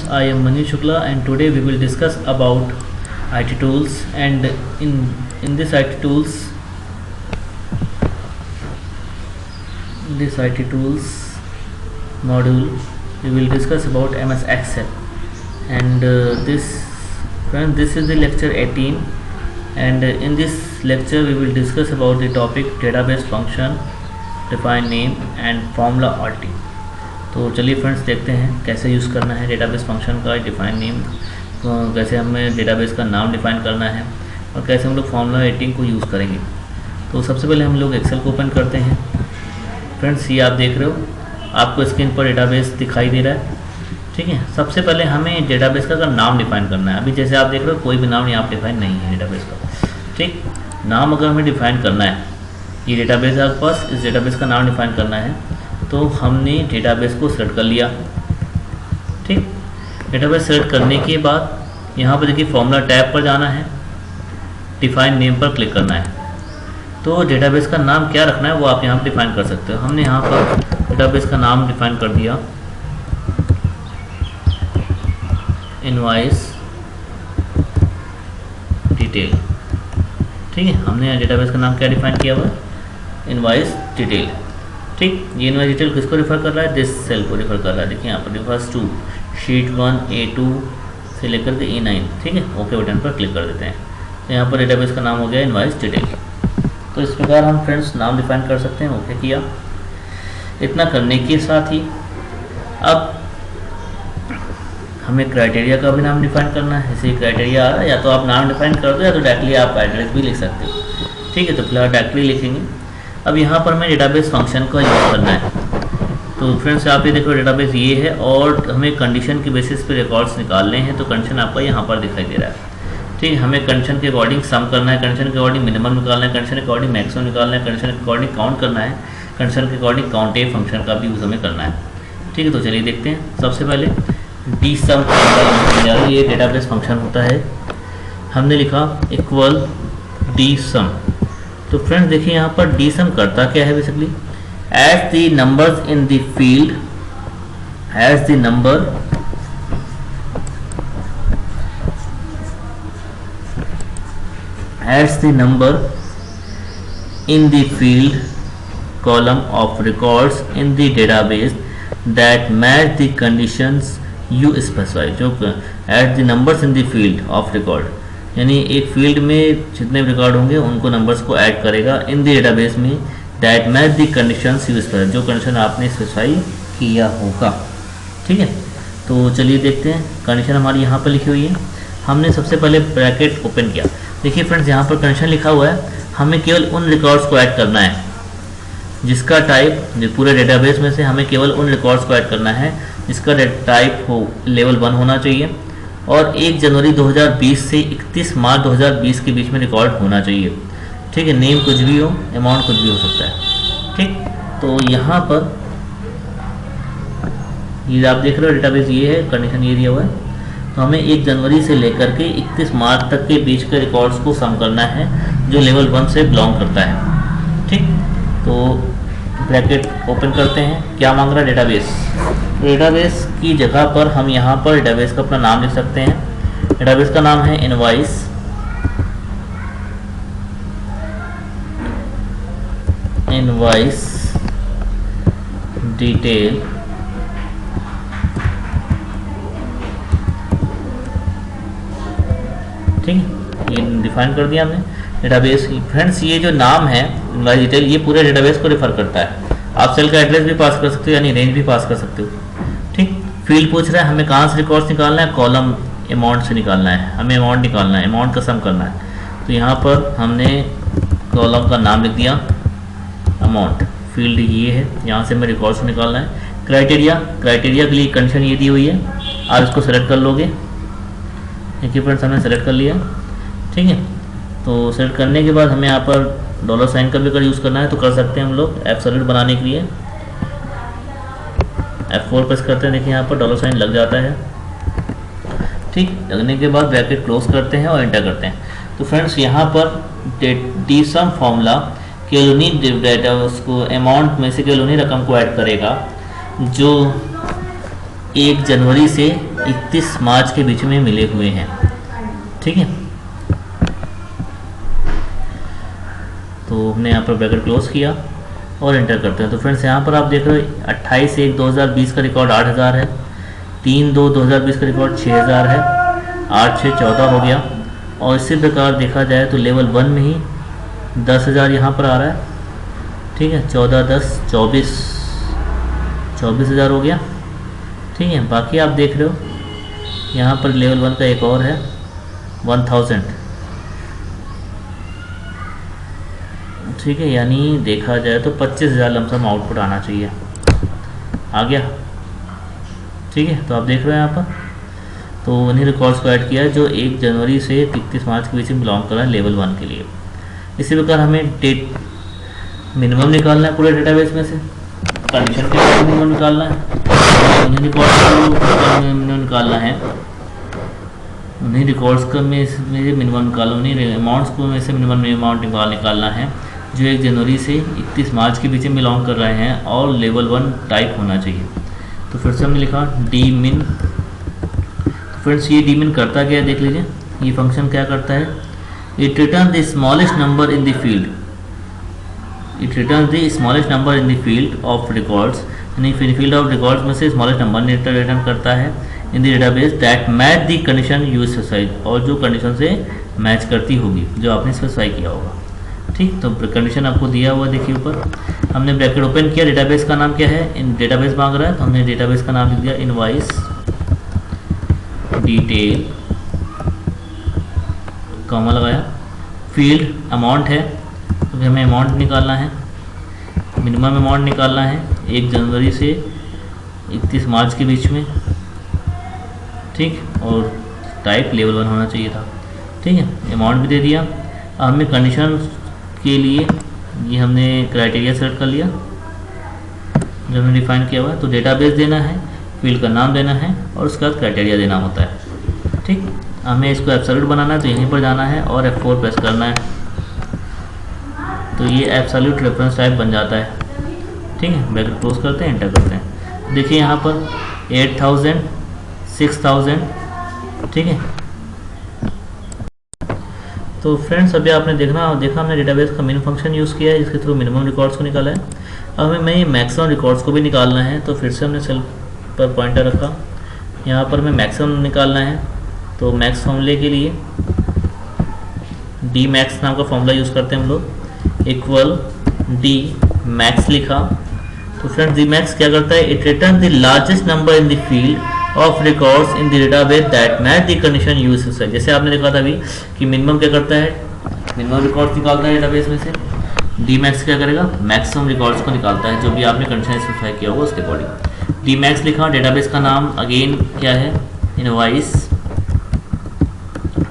I am Manish Shukla and today we will discuss about IT tools, and in this IT tools module we will discuss about MS Excel, and this is the lecture 18, and in this lecture we will discuss about the topic database function, define name and formula alting। तो चलिए friends देखते हैं कैसे use करना है database function का define name, कैसे हमें डेटाबेस का नाम डिफाइन करना है और कैसे हम लोग फॉर्मूला एडिटिंग को यूज़ करेंगे। तो सबसे पहले हम लोग एक्सेल को ओपन करते हैं। फ्रेंड्स ये आप देख रहे हो, आपको स्क्रीन पर डेटाबेस दिखाई दे रहा है, ठीक है। सबसे पहले हमें डेटाबेस का नाम डिफाइन करना है। अभी जैसे आप देख रहे हो कोई भी नाम यहाँ पर डिफाइन नहीं है डेटाबेस का, ठीक। नाम अगर हमें डिफाइन करना है, ये डेटाबेस है आपके पास, इस डेटाबेस का नाम डिफाइन करना है, तो हमने डेटाबेस को सेलेक्ट कर लिया, ठीक। डेटाबेस सेलेक्ट करने के बाद यहाँ पर देखिए फॉर्मूला टैब पर जाना है, डिफाइन नेम पर क्लिक करना है। तो डेटाबेस का नाम क्या रखना है वो आप यहाँ पर डिफाइन कर सकते हो। हमने यहाँ पर डेटाबेस का नाम डिफाइन कर दिया इनवॉइस डिटेल, ठीक है। हमने डेटाबेस का नाम क्या डिफाइन किया हुआ है, इनवॉइस डिटेल, ठीक। ये इनवॉइस डिटेल किसको रिफर कर रहा है, दिस सेल को रिफर कर रहा है। देखिए यहाँ पर रिफर्स टू शीट 1 A2 से लेकर के E9, ठीक है। ओके बटन पर क्लिक कर देते हैं, तो यहाँ पर डेटाबेस का नाम हो गया इनवॉइस डिटेल। तो इस प्रकार हम फ्रेंड्स नाम डिफाइन कर सकते हैं। ओके किया। इतना करने के साथ ही अब हमें क्राइटेरिया का भी नाम डिफाइन करना है। जैसे क्राइटेरिया आ रहा है, या तो आप नाम डिफाइन कर दो या तो डायरेक्टली आप एड्रेस भी लिख सकते हो, ठीक है। तो फिलहाल डायरेक्टली लिखेंगे। अब यहाँ पर हमें डेटाबेस फंक्शन का यूज़ करना है। तो फ्रेंड्स आप ये देखो डेटाबेस ये है और हमें कंडीशन के बेसिस पे रिकॉर्ड्स निकालने हैं। तो कंडीशन आपका यहाँ पर दिखाई दे रहा है, ठीक है। हमें कंडीशन के अकॉर्डिंग सम करना है, कंडीशन के अकॉर्डिंग मिनिमम निकालना है, कंडीशन के अकॉर्डिंग मैक्सिमम निकालना है, कंडीशन के अकॉर्डिंग काउंट करना है, कंडीशन के अकॉर्डिंग काउंटेड फंक्शन का भी यूज़ हमें करना है, ठीक है। तो चलिए देखते हैं। सबसे पहले डी सम, ये डेटाबेस फंक्शन होता है। हमने लिखा इक्वल डी सम। तो फ्रेंड्स देखिए यहाँ पर डी सम करता क्या है, basically as the numbers in the field, as the number in the field column of records in the database that match the conditions you specify। जो add the numbers in the field of record, यानी एक field में जितने भी record होंगे उनको numbers को add करेगा इन द डेटाबेस में that match the conditions you specify, जो कंडीशन आपने स्पेसिफाई किया होगा, ठीक है। तो चलिए देखते हैं। कंडीशन हमारी यहाँ पर लिखी हुई है। हमने सबसे पहले ब्रैकेट ओपन किया। देखिए फ्रेंड्स यहाँ पर कंडीशन लिखा हुआ है, हमें केवल उन रिकॉर्ड्स को ऐड करना है जिसका टाइप, जो पूरे डेटाबेस में से हमें केवल उन रिकॉर्ड्स को ऐड करना है जिसका टाइप हो लेवल 1 होना चाहिए और 1 जनवरी 2020 से 31 मार्च 2020 के बीच में रिकॉर्ड होना चाहिए, ठीक है। नेम कुछ भी हो, अमाउंट कुछ भी हो सकता है, ठीक। तो यहाँ पर ये आप देख रहे हो डेटाबेस ये है, कंडीशन ये दिया हुआ है। तो हमें 1 जनवरी से लेकर के 31 मार्च तक के बीच के रिकॉर्ड्स को सम करना है जो लेवल 1 से बिलोंग करता है, ठीक। तो ब्रैकेट ओपन करते हैं। क्या मांग रहा है डेटाबेस, डेटाबेस की जगह पर हम यहाँ पर डेटाबेस का अपना नाम लिख सकते हैं। डेटाबेस का नाम है इनवॉइस डिटेल, ठीक है। ये डिफाइन कर दिया हमने डेटाबेस। फ्रेंड्स ये जो नाम है इनवॉइस डिटेल, ये पूरे डेटाबेस को रेफर करता है। आप सेल का एड्रेस भी पास कर सकते हो, यानी रेंज भी पास कर सकते हो, ठीक। फील्ड पूछ रहा है हमें कहाँ से रिकॉर्ड्स निकालना है, कॉलम अमाउंट से निकालना है, हमें अमाउंट निकालना है, अमाउंट का सम करना है। तो यहाँ पर हमने कॉलम का नाम लिख दिया अमाउंट, फील्ड ये है, यहाँ से हमें रिकॉर्ड्स निकालना है। क्राइटेरिया के लिए कंडीशन ये दी हुई है, आप इसको सेलेक्ट कर लोगे। देखिए फ्रेंड्स हमने सेलेक्ट कर लिया, ठीक है। तो सेलेक्ट करने के बाद हमें यहाँ पर डॉलर साइन का भी अगर यूज़ करना है तो कर सकते हैं हम लोग। एब्सोल्यूट बनाने के लिए F4 प्रेस करते हैं, देखिए यहाँ पर डॉलर साइन लग जाता है, ठीक। लगने के बाद ब्रैकेट क्लोज करते हैं और एंटर करते हैं। तो फ्रेंड्स यहाँ पर डी सम फॉर्मूला केवल उन्हीं डेटा उसको अमाउंट में से केवल उन्हीं रकम को ऐड करेगा जो 1 जनवरी से 31 मार्च के बीच में मिले हुए हैं। ठीक है, तो हमने यहाँ पर ब्रैकेट क्लोज किया और एंटर करते हैं। तो फ्रेंड्स यहाँ पर आप देख रहे हो 28/1/2020 का रिकॉर्ड 8000 है, 3/2/2020 का रिकॉर्ड 6000 है, 8/6/14 हो गया। और इसी प्रकार देखा जाए तो लेवल 1 में ही 10,000 यहाँ पर आ रहा है। ठीक है, 14/10/24 24,000 हो गया। ठीक है, बाकी आप देख रहे हो यहाँ पर लेवल 1 का एक और है 1000। ठीक है, यानी देखा जाए तो 25,000 लमसम आउटपुट आना चाहिए, आ गया। ठीक है, तो आप देख रहे हैं यहाँ पर, तो उन्हीं रिकॉर्ड्स को ऐड किया है जो 1 जनवरी से 31 मार्च के बीच में बिलोंग कर रहा है लेवल 1 के लिए। इसी प्रकार हमें डेट मिनिमम निकालना है पूरे डेटाबेस में से, कंडीशन के लिए मिनिमम निकालना है, उन्हीं रिकॉर्ड्स को मिनिमम निकालना है, उन्हीं रिकॉर्ड्स का में से मिनिमम निकालना, उन्हीं अमाउंट्स को में से मिनिमम अमाउंट निकालना है जो 1 जनवरी से 31 मार्च के बीच में बिलोंग कर रहे हैं और लेवल 1 टाइप होना चाहिए। तो फिर से हमने लिखा डी मिन। तो फ्रेंड्स ये डी मिन करता क्या है देख लीजिए, ये फंक्शन क्या करता है, it return the smallest number in the field, it return the smallest number in the field of records, यानी फील्ड ऑफ रिकॉर्ड्स में से स्मॉलेस्ट नंबर रिटर्न करता है इन the database that match the condition use specified, और जो condition से match करती होगी जो आपने स्पेसिफाई किया होगा। ठीक, तो कंडीशन आपको दिया हुआ देखिए ऊपर, हमने ब्रैकेट ओपन किया, डेटाबेस का नाम क्या है, इन डेटाबेस मांग रहा है तो हमने डेटाबेस का नाम लिख दिया इनवॉइस डिटेल, कॉमा लगाया, फील्ड अमाउंट है क्योंकि हमें अमाउंट निकालना है, मिनिमम अमाउंट निकालना है 1 जनवरी से 31 मार्च के बीच में। ठीक, और टाइप लेवल 1 होना चाहिए था। ठीक है, अमाउंट भी दे दिया। अब हमें कंडीशन के लिए ये हमने क्राइटेरिया सेलेक्ट कर लिया जो हमने डिफाइन किया हुआ है, तो डेटाबेस देना है, फील्ड का नाम देना है और उसके बाद क्राइटेरिया देना होता है। ठीक, हमें इसको एब्सोल्यूट बनाना है तो यहीं पर जाना है और F4 प्रेस करना है, तो ये एब्सोल्यूट रेफरेंस टाइप बन जाता है। ठीक है, ब्रैकेट क्लोज करते हैं, एंटर करते हैं। देखिए यहाँ पर 8000 6000। ठीक है, तो फ्रेंड्स अभी आपने देखा हमने डेटाबेस का मेन फंक्शन यूज़ किया है, इसके थ्रू मिनिमम रिकॉर्ड्स को निकाला है। अब हमें मैक्सिमम रिकॉर्ड्स को भी निकालना है, तो फिर से हमने सेल पर पॉइंटर रखा, यहाँ पर हमें मैक्सिमम निकालना है। तो मैक्स फॉर्मूले के लिए डी मैक्स नाम का फॉर्मूला यूज़ करते हैं हम लोग, इक्वल डी मैक्स लिखा। तो फ्रेंड्स डी मैक्स क्या करता है, it return the largest number in the field of records in the database that match the condition use specified. जैसे आपने देखा था अभी कि मिनिमम क्या करता है, मिनिमम रिकॉर्ड्स निकालता है डेटाबेस में से, डी मैक्स क्या करेगा, मैक्सिमम रिकॉर्ड्स को निकालता है जो भी आपने कंडीशन स्पेसिफाई किया होगा उसके अकॉर्डिंग। डी मैक्स लिखा, डेटाबेस का नाम अगेन क्या है, इनवॉइस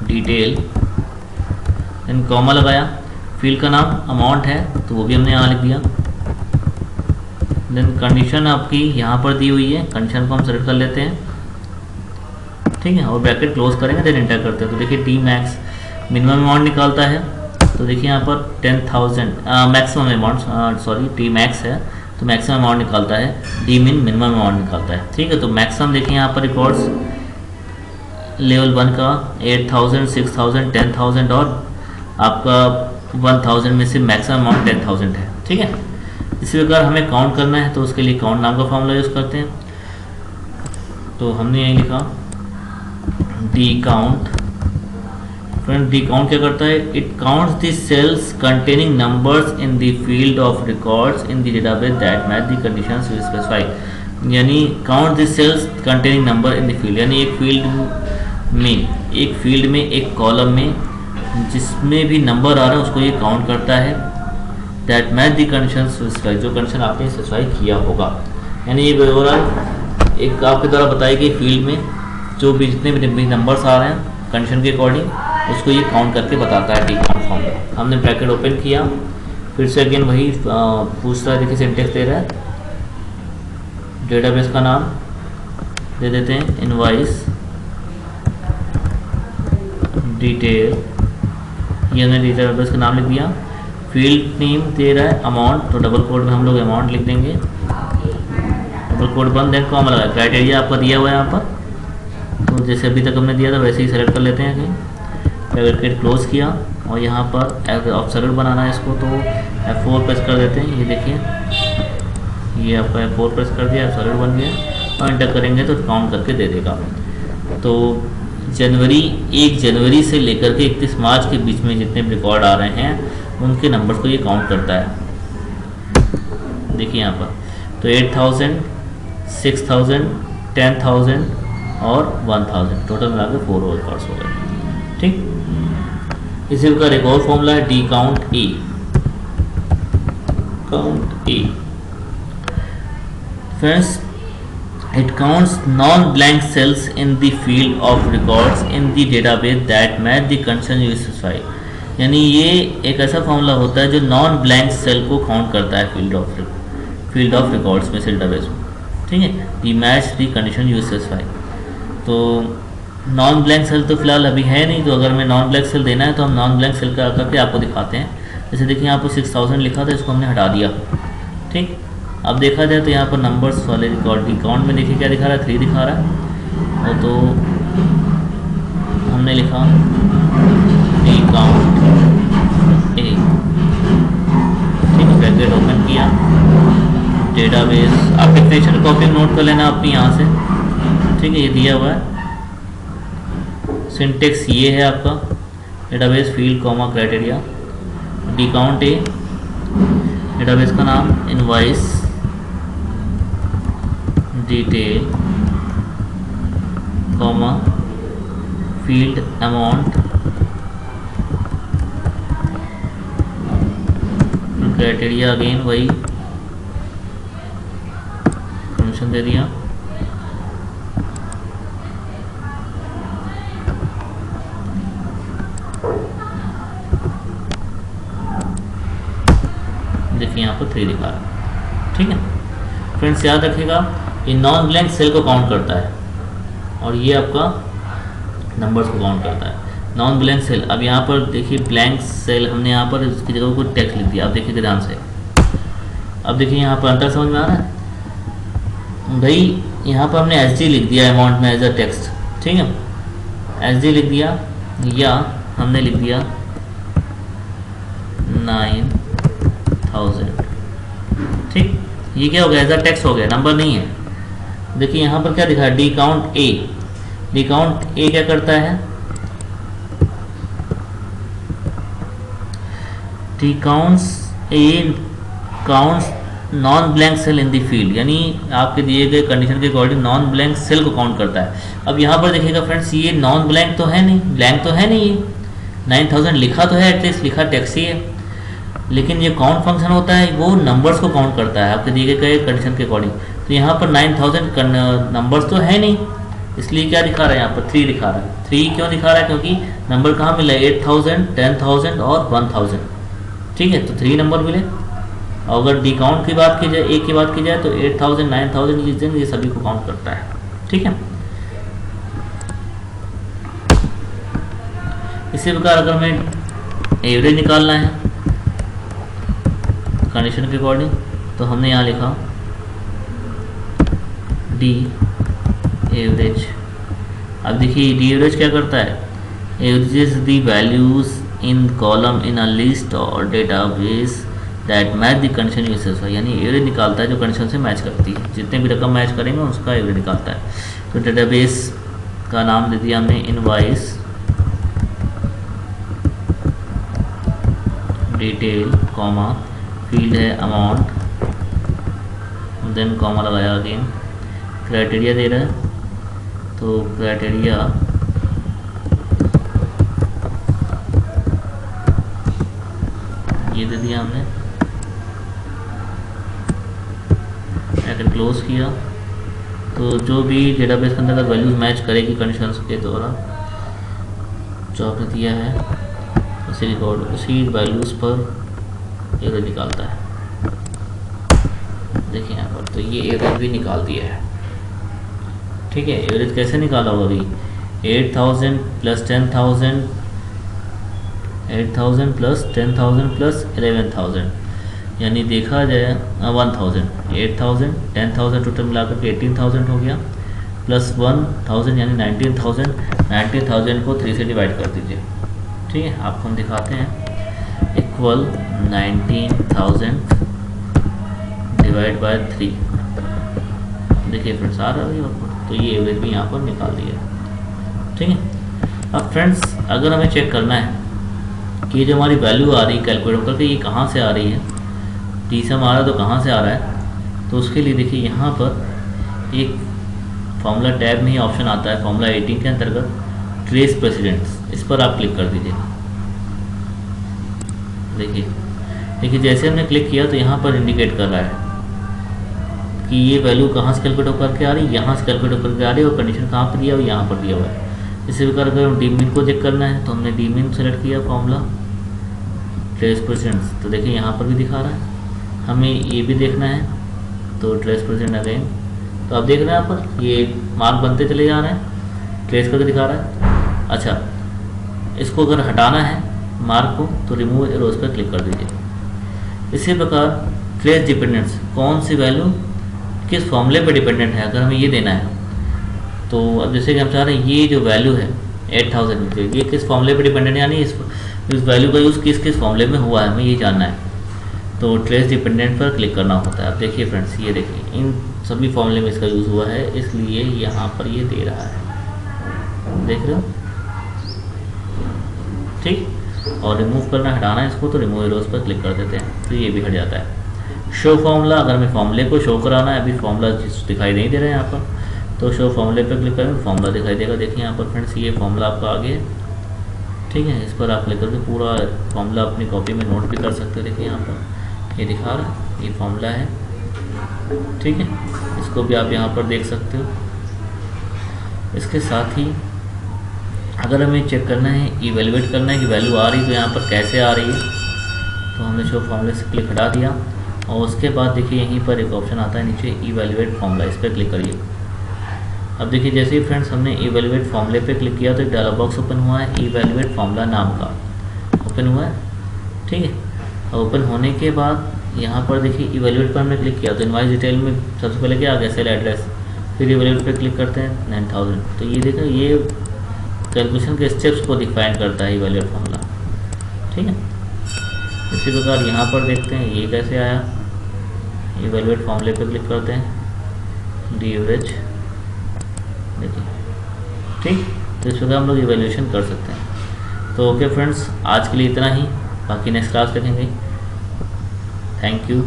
डिटेल, देन कॉमा लगाया, फील्ड का नाम अमाउंट है तो वो भी हमने यहाँ लिख दिया, देन कंडीशन आपकी यहाँ पर दी हुई है, कंडीशन को हम सेलेक्ट कर लेते हैं। ठीक है, और ब्रैकेट क्लोज करेंगे, देन एंटर करते हैं। तो देखिए डी मैक्स मिनिमम अमाउंट निकालता है, तो देखिए यहाँ पर 10,000 maximum amount, sorry D max है तो मैक्सिमम अमाउंट निकालता है, डी मिन मिनिमम अमाउंट निकालता है। ठीक है, तो मैक्सिमम देखिए यहाँ पर रिकॉर्ड्स लेवल 1 का 8000 6000 10,000 और आपका 1000 में से मैक्सिमम अमाउंट 10,000 है। ठीक है, इसी प्रकार हमें काउंट करना है तो उसके लिए काउंट नाम का फॉर्मूला यूज़ करते हैं। तो हमने यही लिखा D count. Friend D count क्या करता है, it counts the cells containing numbers in the field of records in the database that match the conditions we specify, यानी count the cells containing number in the field, यानी एक field में एक column में जिसमें भी नंबर आ रहा है उसको ये काउंट करता है, that match the condition specify, जो कंडीशन आपने स्पेसिफाई किया होगा। यानी ये ओवरऑल एक आपके द्वारा बताई गई फील्ड में जो भी जितने भी नंबर्स आ रहे हैं कंडीशन के अकॉर्डिंग उसको ये काउंट करके बताता है डी काउंट फॉर्मूला। हमने ब्रैकेट ओपन किया, फिर से अगेन वही पूछता है, देखिए सिंटेक्स दे रहा है, डेटाबेस का नाम दे देते हैं इनवॉइस डिटेल, ये हमने डेटाबेस का नाम लिख दिया, फील्ड नेम दे रहा है अमाउंट, तो डबल कोड में हम लोग अमाउंट लिख देंगे, डबल कोड बंद, देन कॉमा लगा, क्राइटेरिया आपका दिया हुआ है यहाँ पर जैसे अभी तक हमने दिया था वैसे ही सेलेक्ट कर लेते हैं कहीं, ब्रैकेट क्लोज किया और यहाँ पर ऑब्सर्वर बनाना है इसको, तो F4 प्रेस कर देते हैं। ये देखिए ये आपका F4 प्रेस कर दिया, ऑब्सर्वर बन गया और एंटर करेंगे तो काउंट करके दे देगा। तो जनवरी 1 जनवरी से लेकर के 31 मार्च के बीच में जितने भी रिकॉर्ड आ रहे हैं उनके नंबर्स को ये काउंट करता है। देखिए यहाँ पर तो 8000, 6000, 10,000 और 1000 टोटल मिला के 4 रिकॉर्ड्स हो गए। ठीक, इसी का एक और फॉर्मूला है D count A. Count A friends, it counts non-blank cells in the field of records in the database that match the condition you specify। यानी ये एक ऐसा फॉर्मूला होता है जो नॉन ब्लैंक सेल को काउंट करता है फील्ड ऑफ रिकॉर्ड्स में से डेटाबेस में। ठीक है, दी match the condition you specify. तो नॉन ब्लैंक सेल तो फिलहाल अभी है नहीं, तो अगर हमें नॉन ब्लैंक सेल देना है तो हम नॉन ब्लैंक सेल का करके आपको दिखाते हैं। जैसे देखिए यहाँ पर 6000 लिखा था, इसको हमने हटा दिया। ठीक, अब देखा जाए तो यहाँ पर नंबर्स वाले रिकॉर्ड काउंट में देखिए क्या दिखा रहा है, 3 दिखा रहा है। और तो हमने लिखा डी काउंट ए। ठीक है, ब्रैकेट ओपन किया, डेटाबेस आप डेफिनेशन कॉपी नोट कर लेना अपनी यहाँ से। ठीक है, ये दिया हुआ है, सिंटेक्स ये है आपका, database field comma criteria, D count A, database का नाम invoice detail comma field amount criteria, again वही परमिशन दे दिया। देखिए यहाँ पर 3 दिखा रहा है। ठीक है फ्रेंड्स, याद रखिएगा ये नॉन ब्लैंक सेल को काउंट करता है और ये आपका नंबर्स को काउंट करता है। नॉन ब्लैंक सेल, अब यहाँ पर देखिए ब्लैंक सेल हमने यहाँ पर इसकी जगह कोई टेक्स्ट लिख दिया। अब देखिए ध्यान से, अब देखिए यहाँ पर अंतर समझ में आ रहा है भाई। यहाँ पर हमने एस डी लिख दिया अमाउंट में एज अ टेक्स्ट। ठीक है, एस डी लिख दिया या हमने लिख दिया 9000। ठीक, ये क्या हो गया, एज अ टेक्स्ट हो गया, नंबर नहीं है। देखिए यहाँ पर क्या दिखा है, D count A. D count A क्या करता है, D counts A counts non blank cell in the field, यानी आपके दिए गए कंडीशन के अकॉर्डिंग नॉन ब्लैंक सेल को काउंट करता है। अब यहाँ पर देखिएगा फ्रेंड्स, ये नॉन ब्लैंक तो है नहीं, ब्लैंक तो है नहीं, ये 9000 लिखा तो है, एटलीस्ट लिखा टेक्स्ट ही है, लेकिन ये काउंट फंक्शन होता है वो नंबर्स को काउंट करता है आपके दिए गए कंडीशन के अकॉर्डिंग। तो यहाँ पर 9000 नंबर्स तो है नहीं, इसलिए क्या दिखा रहा है यहाँ पर 3 दिखा रहा है। 3 क्यों दिखा रहा है, क्योंकि नंबर कहाँ मिला है, 8000, 10000 और 1000। ठीक है, तो 3 नंबर मिले। और अगर डी काउंट की बात की जाए, एक की बात की जाए तो 8000, 9000 ये सभी को काउंट करता है। ठीक है, इसी प्रकार अगर हमें एवरेज निकालना है कंडीशन के अकॉर्डिंग, तो हमने यहाँ लिखा डी एवरेज। अब देखिए डी एवरेज क्या करता है, averages the values in column in a list और database that match the condition you specify, यानी एवरेज निकालता है जो कंडीशन से मैच करती है, जितने भी रकम मैच करेंगे उसका एवरेज निकालता है। तो डेटाबेस का नाम दे दिया हमने इनवाइस डिटेल कॉमा फील्ड है अमाउंट, देन कॉमा लगाया, अगेन क्राइटेरिया दे रहा है, तो क्राइटेरिया ये दे दिया हमने, अगर क्लोज किया तो जो भी डेटाबेस के अंदर वैल्यूज मैच करेगी कंडीशंस के द्वारा जो आपने दिया है उसी रिकॉर्ड उसी वैल्यूज़ पर एवरेज निकालता है। देखिए यहाँ पर तो ये एवरेज भी निकाल दिया है। ठीक है, एवरेज कैसे निकाला होगा अभी, 8000 प्लस 10000, 8000 प्लस 10000 प्लस 11000, यानी देखा जाए 1000, 8000, 10000 टोटल मिलाकर के 18000 हो गया, प्लस 1000 यानी 19,000। 19,000 को 3 से डिवाइड कर दीजिए। ठीक है, आपको हम दिखाते हैं। Equal 19,000 divide by 3। देखिए फ्रेंड्स आ रहा है आपको, तो ये एवरेज भी यहाँ पर निकाल दिया। ठीक है, अब फ्रेंड्स अगर हमें चेक करना है कि जो हमारी वैल्यू आ रही है कैलकुलेट करके ये कहाँ से आ रही है, टीसम आ रहा है तो कहाँ से आ रहा है, तो उसके लिए देखिए यहाँ पर एक फार्मूला टैब में ही ऑप्शन आता है फार्मूला 18 के अंतर्गत ट्रेस प्रेसिडेंट्स। इस पर आप क्लिक कर दीजिए। देखिए जैसे हमने क्लिक किया तो यहाँ पर इंडिकेट कर रहा है कि ये वैल्यू कहाँ से कैलकुलेट होकर के आ रही है, यहाँ से कैलकुलेट होकर के आ रही है और कंडीशन कहाँ पर दिया हुआ है, यहाँ पर दिया हुआ है। इसी प्रकार अगर डी मीन को चेक करना है तो हमने डी मीन सेलेक्ट किया फार्मूला ट्रेस प्रेसिडेंट्स, तो देखिए यहाँ पर भी दिखा रहा है। हमें ये भी देखना है तो ट्रेस प्रेसिडेंट अगेन, तो आप देख रहे हैं यहाँ पर ये मार्क बनते चले जा रहे हैं, ट्रेस करके दिखा रहा है। अच्छा, इसको अगर हटाना है मार्क को तो रिमूव एरोज पर क्लिक कर दीजिए। इसी प्रकार ट्रेस डिपेंडेंट्स, कौन सी वैल्यू किस फॉर्मूले पे डिपेंडेंट है, अगर हमें ये देना है तो अब जैसे कि हम चाह रहे हैं ये जो वैल्यू है 8,000 ये किस फॉर्मूले पे डिपेंडेंट है, यानी इस वैल्यू का यूज़ किस किस फॉर्मूले में हुआ है हमें ये जानना है, तो ट्रेस डिपेंडेंट पर क्लिक करना होता है। अब देखिए फ्रेंड्स, ये देखिए इन सभी फॉर्मूले में इसका यूज़ हुआ है, इसलिए यहाँ पर ये दे रहा है, देख रहे हो। ठीक, और रिमूव करना हटाना है इसको तो रिमूव एरोज पर क्लिक कर देते हैं तो ये भी हट जाता है। शो फार्मूला, अगर हमें फॉर्मूले को शो कराना है, अभी फॉर्मूला दिखाई नहीं दे रहा है यहाँ पर, तो शो फॉर्मूले पर क्लिक करें फॉर्मूला दिखाई देगा। देखिए यहाँ पर फ्रेंड्स ये फॉर्मूला आपका आ गया। ठीक है, इस पर आप क्लिक करके पूरा फॉर्मूला अपनी कॉपी में नोट भी कर सकते हो। देखिए यहाँ पर ये दिखा रहा है, ये फॉर्मूला है। ठीक है, इसको भी आप यहाँ पर देख सकते हो। इसके साथ ही अगर हमें चेक करना है, इवेलुएट करना है कि वैल्यू आ रही है तो यहाँ पर कैसे आ रही है, तो हमने शो फॉर्मूले से क्लिक हटा दिया और उसके बाद देखिए यहीं पर एक ऑप्शन आता है नीचे इवेलुएट फॉर्मूला, इस पर क्लिक करिए। अब देखिए जैसे ही फ्रेंड्स हमने इवेलुएट फॉर्मूले पे क्लिक किया तो एक डायलॉग बॉक्स ओपन हुआ है, इवेलुएट फॉर्मूला नाम का ओपन हुआ है। ठीक है, और ओपन होने के बाद यहाँ पर देखिए इवेलुएट पर हमने क्लिक किया तो इनवाइस डिटेल में सबसे पहले क्या आ गया, सेल एड्रेस, फिर इवेलुएट पे क्लिक करते हैं 9,000। तो ये देखो ये कैलकुलेशन के स्टेप्स को डिफाइन करता है इवेलुएट फॉर्मूला। ठीक है, इसी प्रकार यहाँ पर देखते हैं ये कैसे आया, इवेलुएट फॉर्मूले पे क्लिक करते हैं डी एवरेज, देखिए। ठीक, तो इस प्रकार हम लोग इवेल्यूशन कर सकते हैं। तो ओके फ्रेंड्स, आज के लिए इतना ही, बाकी नेक्स्ट क्लास देखेंगे। Thank you.